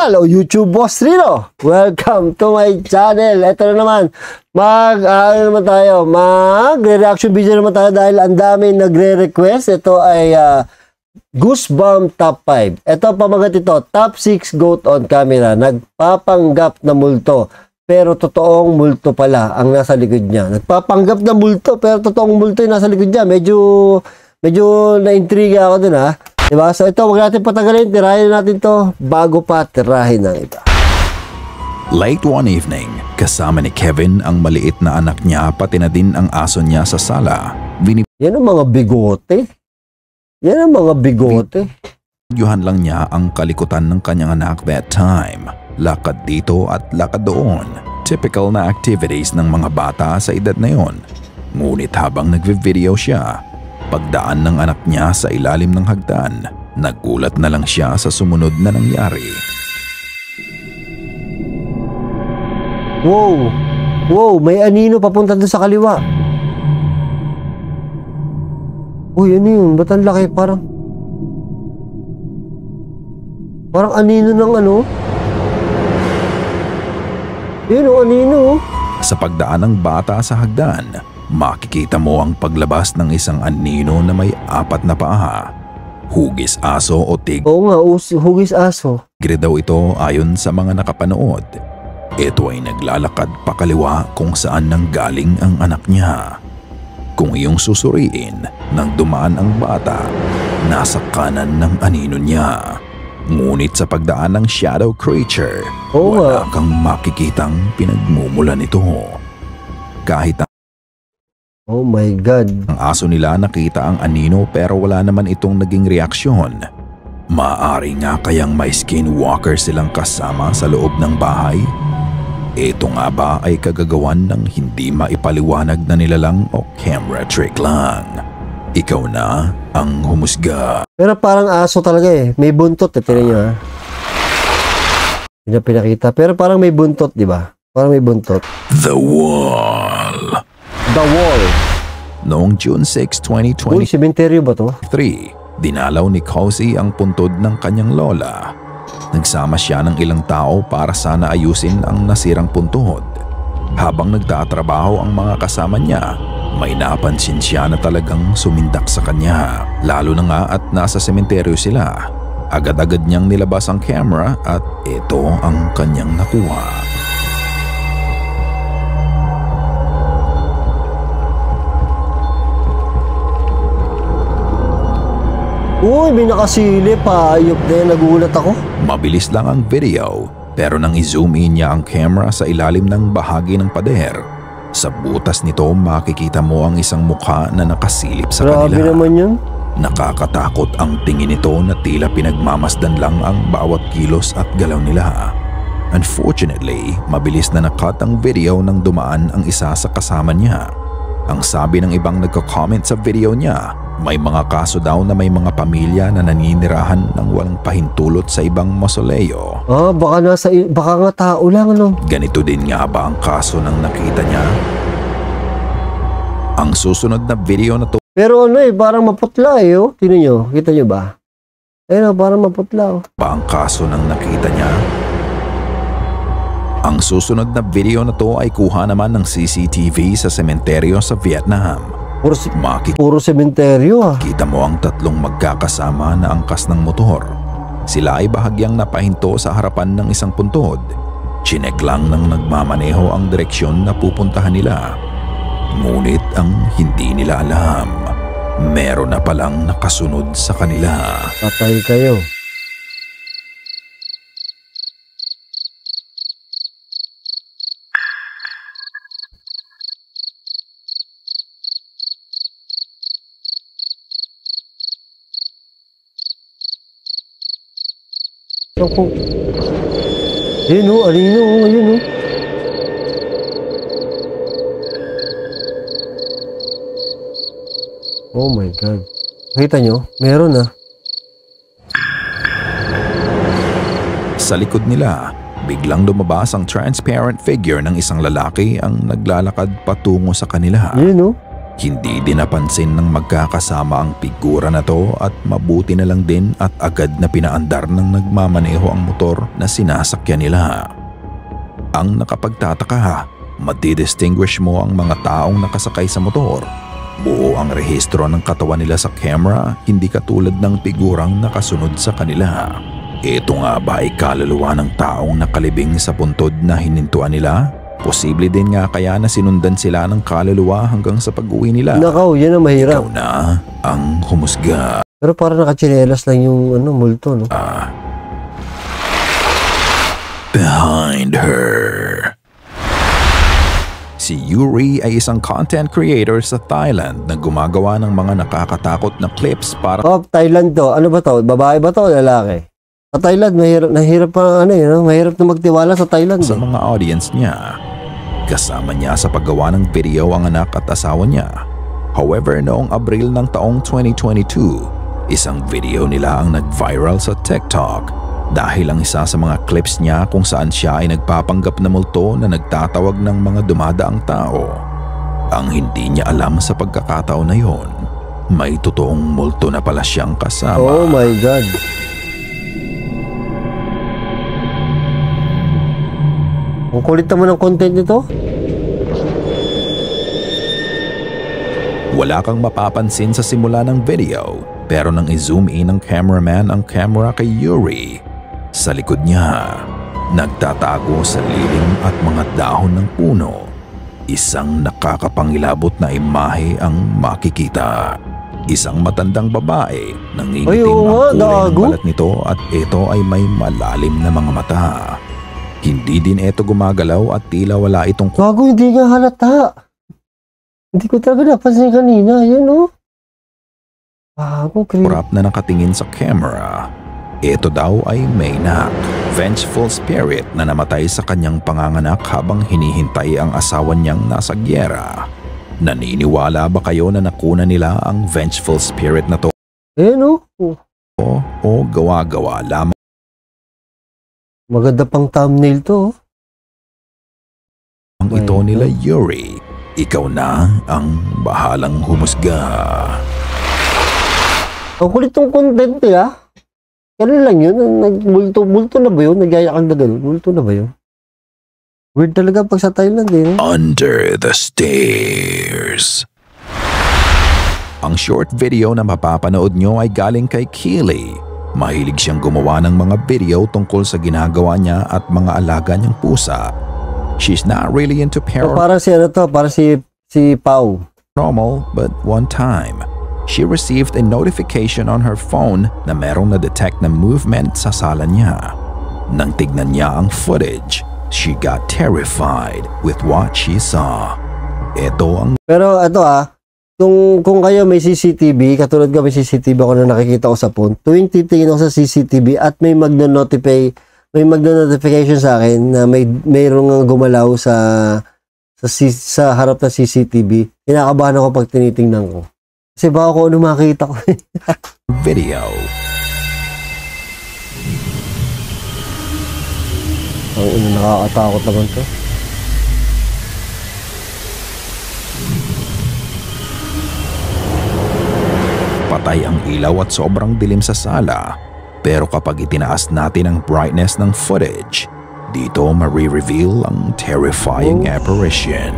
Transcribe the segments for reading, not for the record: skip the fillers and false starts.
Kanal o YouTube Boss Rino. Welcome to my channel. Ito na naman, magre-reaction video naman tayo dahil ang dami nagre-request. Ito ay Goosebump Top 5. Ito pamagat ito, Top 6 Goat on Camera. Nagpapanggap na multo, pero totoong multo pala ang nasa likod niya. Nagpapanggap na multo, pero totoong multo yung nasa likod niya. Medyo na-intriga ako dun, ha. Diba? So ito, huwag natin patagalin. Tirahin natin to bago pa tirahin ng iba. Late one evening, kasama ni Kevin ang maliit na anak niya, pati na din ang aso niya sa sala. Yan ang mga bigote. Yan ang mga bigote. Yuhan lang niya ang kalikutan ng kanyang anak that time. Lakad dito at lakad doon. Typical na activities ng mga bata sa edad na yon. Ngunit habang nagvi-video siya, pagdaan ng anak niya sa ilalim ng hagdan, nagulat na lang siya sa sumunod na nangyari. Wow! Wow! May anino papunta doon sa kaliwa. Uy, ano yun? Ba't ang laki? Parang anino ng ano? Yun o, anino. Sa pagdaan ng bata sa hagdan, makikita mo ang paglabas ng isang anino na may 4 na paa. Hugis aso o tigre. Oo nga, hugis aso. Tigre daw ito ayon sa mga nakapanood. Ito ay naglalakad pakaliwa kung saan nanggaling ang anak niya. Kung iyong susuriin, nang dumaan ang bata, nasa kanan ng anino niya. Ngunit sa pagdaan ng shadow creature, wala kang makikitang pinagmumula nito. Kahit oh my God. ang aso nila nakita ang anino pero wala naman itong naging reaksyon. Maaari nga kayang may skinwalker silang kasama sa loob ng bahay? Ito nga ba ay kagagawan ng hindi maipaliwanag na nilalang o camera trick lang? Ikaw na ang humusga. Pero parang aso talaga eh. May buntot eh. Tignan nyo ha. Hindi na pinakita. Pero parang may buntot, di ba? Parang may buntot. The Wall. The Wall. Noong June 6, Uy, 2023, sementeryo ba to? dinalaw ni Cozy ang puntod ng kanyang lola. Nagsama siya ng ilang tao para sana ayusin ang nasirang puntod. Habang nagtatrabaho ang mga kasama niya, may napansin siya na talagang sumindak sa kanya. Lalo na nga at nasa sementeryo sila. Agad-agad niyang nilabas ang camera at ito ang kanyang nakuha. Uy, may nakasilip pa. Ayop din, nagulat ako. Mabilis lang ang video, pero nang i-zoom in niya ang camera sa ilalim ng bahagi ng pader, sa butas nito makikita mo ang isang mukha na nakasilip sa kanila. Grabe naman yun. Nakakatakot ang tingin nito na tila pinagmamasdan lang ang bawat kilos at galaw nila. Unfortunately, mabilis na nakat ang video nang dumaan ang isa sa kasama niya. Ang sabi ng ibang nagko-comment sa video niya, may mga kaso daw na may mga pamilya na naninirahan ng walang pahintulot sa ibang mausoleo. Baka nga tao lang, ano? Ganito din nga ba ang kaso ng nakita niya? Ang susunod na video na to. Pero ano eh, parang maputla eh, oh. Tingnan nyo, kita nyo ba? Ayun oh, parang maputla, oh. Ba ang kaso ng nakita niya? Ang susunod na video na to ay kuha naman ng CCTV sa sementeryo sa Vietnam. Puro sementeryo ah. Kita mo ang 3 magkakasama na angkas ng motor. Sila ay bahagyang napahinto sa harapan ng isang puntod. Chinek lang ng nagmamaneho ang direksyon na pupuntahan nila. Ngunit ang hindi nila alam, meron na palang nakasunod sa kanila. Patay kayo. Ayun o, alino o, ayun o. Oh my God. Nakita nyo? Meron na. Sa likod nila, biglang lumabas ang transparent figure ng isang lalaki ang naglalakad patungo sa kanila. Ayun o. Hindi din napansin ng magkakasama ang figura na to at mabuti na lang din at agad na pinaandar ng nagmamaneho ang motor na sinasakyan nila. Ang nakapagtataka, madidistinguish mo ang mga taong nakasakay sa motor. Buo ang rehistro ng katawan nila sa camera, hindi katulad ng figurang nakasunod sa kanila. Ito nga ba ay kaluluwa ng taong nakalibing sa puntod na hinintuan nila? Posible din nga kaya na sinundan sila ng kaluluwa hanggang sa pag-uwi nila. Nakaw, yan ang mahirap. Ikaw na ang humusga. Pero parang nakachinelas lang yung multo, no? Behind her. Si Yuri ay isang content creator sa Thailand na gumagawa ng mga nakakatakot na clips para... Oh, Thailand to. Ano ba to? Babae ba to o lalaki? Sa Thailand, mahirap pa mahirap na magtiwala sa Thailand. Sa mga audience niya. Kasama niya sa paggawa ng video ang anak at asawa niya. However, noong Abril ng taong 2022, isang video nila ang nag-viral sa TikTok dahil ang isa sa mga clips niya kung saan siya ay nagpapanggap na multo na nagtatawag ng mga dumadaang tao. Ang hindi niya alam sa pagkakataon na yon, may totoong multo na pala siyang kasama. Oh my God. Ang kulit naman ng content nito. Wala kang mapapansin sa simula ng video, pero nang i-zoom in ng cameraman ang camera kay Yuri, sa likod niya, nagtatago sa lilim at mga dahon ng puno. Isang nakakapangilabot na imahe ang makikita. Isang matandang babae, nangingitim ang kulay ng balat nito at ito ay may malalim na mga mata. Hindi din ito gumagalaw at tila wala itong... Gago, hindi nga halata. Hindi ko talaga napansin kanina. Yun, no? Gago, creep. Kurap na nakatingin sa camera. Ito daw ay Maynak, vengeful spirit na namatay sa kanyang panganganak habang hinihintay ang asawa niyang nasa gyera. Naniniwala ba kayo na nakuna nila ang vengeful spirit na to? No? O gawa-gawa lamang? Maganda pang thumbnail to. Ang ito nila Yuri. Ikaw na ang bahalang humusga. Ang kulit ng content nila. Ganun lang yun. Multo na ba yun? Nagyayakag na gano'n. Multo na ba yun? Weird talaga pag sa Thailand eh. Under the Stairs. Ang short video na mapapanood nyo ay galing kay Keely. Mahilig siyang gumawa ng mga video tungkol sa ginagawa niya at mga alaga niyang pusa. She's not really into parang si Pau. Normal, but one time, she received a notification on her phone na merong na-detect na movement sa sala niya. Nang tignan niya ang footage, she got terrified with what she saw. Pero ito kung kayo may CCTV, katulad ko may CCTV ako na nakikita ko sa phone, tuwing titingin ako sa CCTV at may magno-notification sa akin na mayroong gumalaw sa harap ng CCTV, kinakabahan ako pag tinitingnan ko. Kasi baka ko ano makita ko. Video. Ang nakakatakot naman to. Patay ang ilaw at sobrang dilim sa sala. Pero kapag itinaas natin ang brightness ng footage, dito marireveal ang terrifying apparition.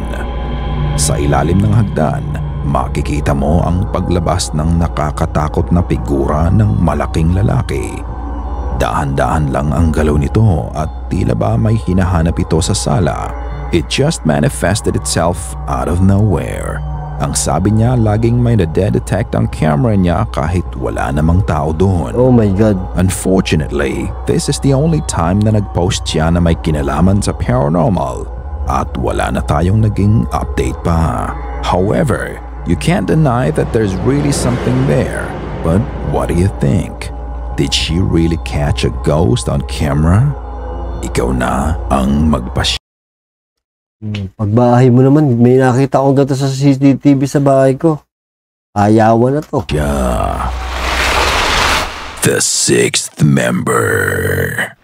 Sa ilalim ng hagdan, makikita mo ang paglabas ng nakakatakot na figura ng malaking lalaki. Dahan-dahan lang ang galaw nito at tila ba may hinahanap ito sa sala. It just manifested itself out of nowhere. Ang sabi niya, laging may na-detect ang camera niya kahit wala namang tao doon. Oh my God. Unfortunately, this is the only time na nag-post siya na may kinalaman sa paranormal at wala na tayong naging update pa. However, you can't deny that there's really something there. But what do you think? Did she really catch a ghost on camera? Ikaw na ang magpasya. Pagbahay mo naman, may nakita akong gato sa CCTV sa bahay ko. Ayawan na to. The sixth member.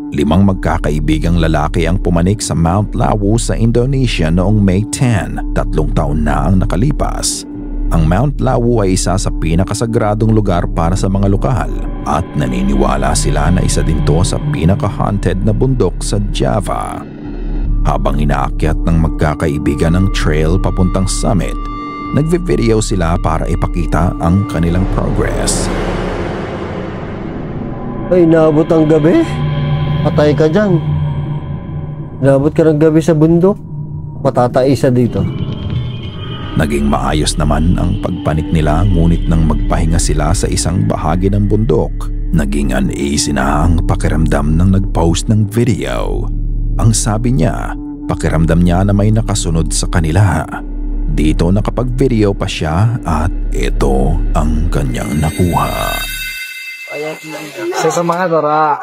5 magkakaibigang lalaki ang pumanik sa Mount Lawu sa Indonesia noong May 10, 3 taon na ang nakalipas. Ang Mount Lawu ay isa sa pinakasagradong lugar para sa mga lokal at naniniwala sila na isa din to sa pinaka-haunted na bundok sa Java. Habang inaakyat ng magkakaibigan ng trail papuntang summit, nagvi-video sila para ipakita ang kanilang progress. Ay, naabot ang gabi. Patay ka dyan. Naabot ka ng gabi sa bundok. Matataisa dito. Naging maayos naman ang pagpanik nila, ngunit nang magpahinga sila sa isang bahagi ng bundok, naging uneasy na ang pakiramdam ng nag-post ng video. Ang sabi niya, pakiramdam niya na may nakasunod sa kanila. Dito nakapag-video pa siya at ito ang kanyang nakuha. Sa mga dora.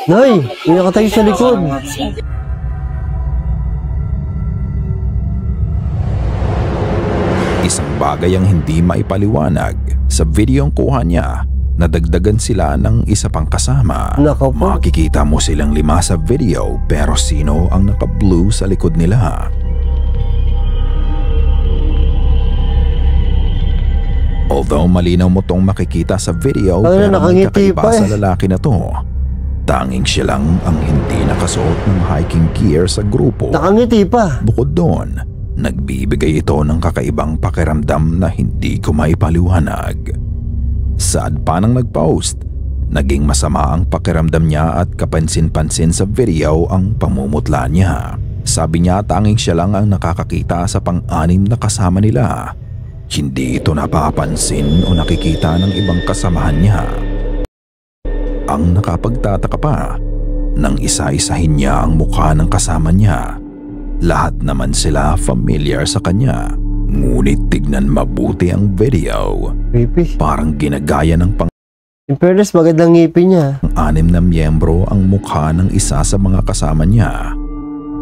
Nay, may nakatayo sa likod. Isang bagay ang hindi maipaliwanag. Sa videong kuha niya, nadagdagan sila ng isa pang kasama. Nako po. Makikita mo silang 5 sa video, pero sino ang naka-blue sa likod nila? Although malinaw mo tong makikita sa video, Ay, pero may nakangiti kakaiba pa sa lalaki na to. Tanging siya lang ang hindi nakasuot ng hiking gear sa grupo. Nakangiti pa. Bukod doon, nagbibigay ito ng kakaibang pakiramdam na hindi ko maipaliwanag. Sad pa nang nag-post, naging masama ang pakiramdam niya at kapansin-pansin sa video ang pamumutla niya. Sabi niya tanging siya lang ang nakakakita sa pang-anim na kasama nila. Hindi ito napapansin o nakikita ng ibang kasamahan niya. Ang nakapagtataka pa, nang isa-isahin niya ang mukha ng kasama niya. Lahat naman sila familiar sa kanya. Ngunit tignan mabuti ang video. Creepy. Parang ginagaya ng In fairness, magandang ngipin niya. pang-anim na miyembro ang mukha ng isa sa mga kasama niya.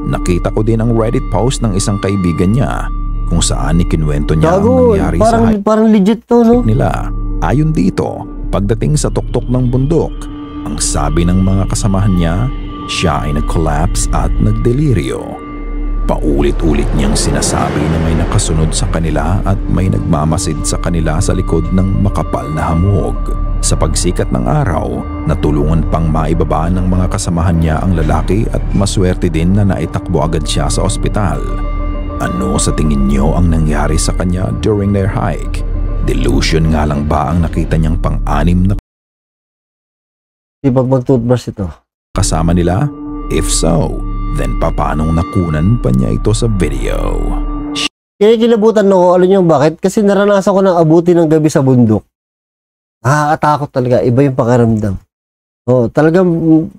Nakita ko din ang Reddit post ng isang kaibigan niya kung saan ikinuwento niya ang Gago, nangyari parang legit to, no? nila. Ayon dito, pagdating sa tuktok ng bundok, ang sabi ng mga kasamahan niya, siya ay nag-collapse at nagdeliryo. Paulit-ulit niyang sinasabi na may nakasunod sa kanila at may nagmamasid sa kanila sa likod ng makapal na hamog. Sa pagsikat ng araw, natulungan pang maibaba ng mga kasamahan niya ang lalaki at maswerte din na naitakbo agad siya sa ospital. Ano sa tingin niyo ang nangyari sa kanya during their hike? Delusion nga lang ba ang nakita niyang pang-anim na Di pag mag-toothbrush ito. kasama nila? If so, then paanong nakunan pa niya ito sa video? Kinikilabutan ako, alam niyo bakit? Kasi naranasan ko ng abuti ng gabi sa bundok. Nakakatakot talaga, iba yung pakiramdam. Oh, talagang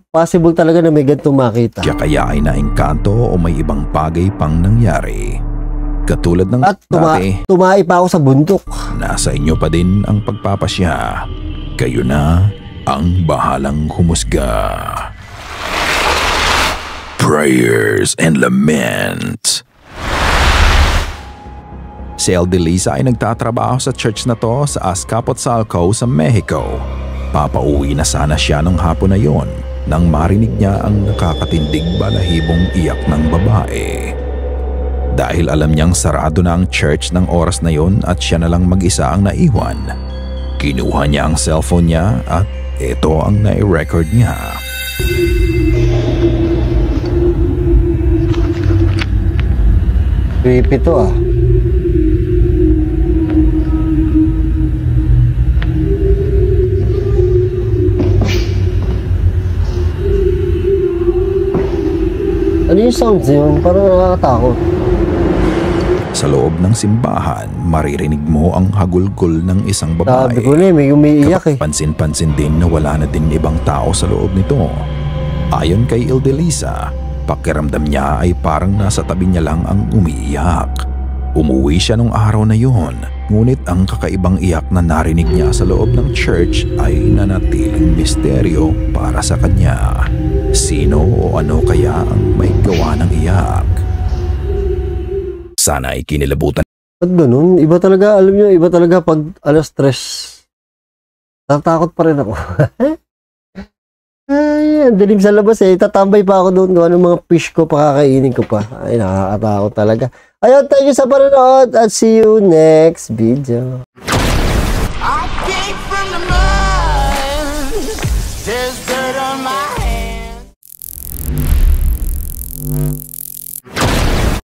possible talaga na may ganitong makita. Kaya ay naengkanto o may ibang bagay pang nangyari. Katulad ng At dati, tumai pa ako sa bundok. nasa inyo pa din ang pagpapasya. Kayo na ang bahalang humusga. Prayers and Lament. Si Eldelisa ay nagtatrabaho sa church na to sa Azcapotzalco sa Mexico. Papauwi na sana siya nung hapon na yon nang marinig niya ang nakakatindig balahibong iyak ng babae. Dahil alam niyang sarado na ang church ng oras na yon at siya na lang mag-isa ang naiwan, kinuha niya ang cellphone niya at ito ang nai-record niya. Creepy to ah. Ano yung sounds yun? Parang nakakatakot. Sa loob ng simbahan, maririnig mo ang hagulgol ng isang babae. Sabi ko na may umiiyak eh. Pansin-pansin din na wala na din ibang tao sa loob nito. Ayon kay Eldelisa, pakiramdam niya ay parang nasa tabi niya lang ang umiiyak. Umuwi siya nung araw na yon, ngunit ang kakaibang iyak na narinig niya sa loob ng church ay nanatiling misteryo para sa kanya. Sino o ano kaya ang may gawa ng iyak? Sana ay kinilabutan Ba't ganun? Iba talaga, alam nyo, iba talaga pag stress. Tatakot pa rin ako. Ay, ang dilim sa labas eh. Tatambay pa ako doon kung anong mga fish ko, pakakainin ko pa. Ay, nakakatakot talaga. Ayun, thank you sa panonood at see you next video. I came from the mud. There's dirt on my head.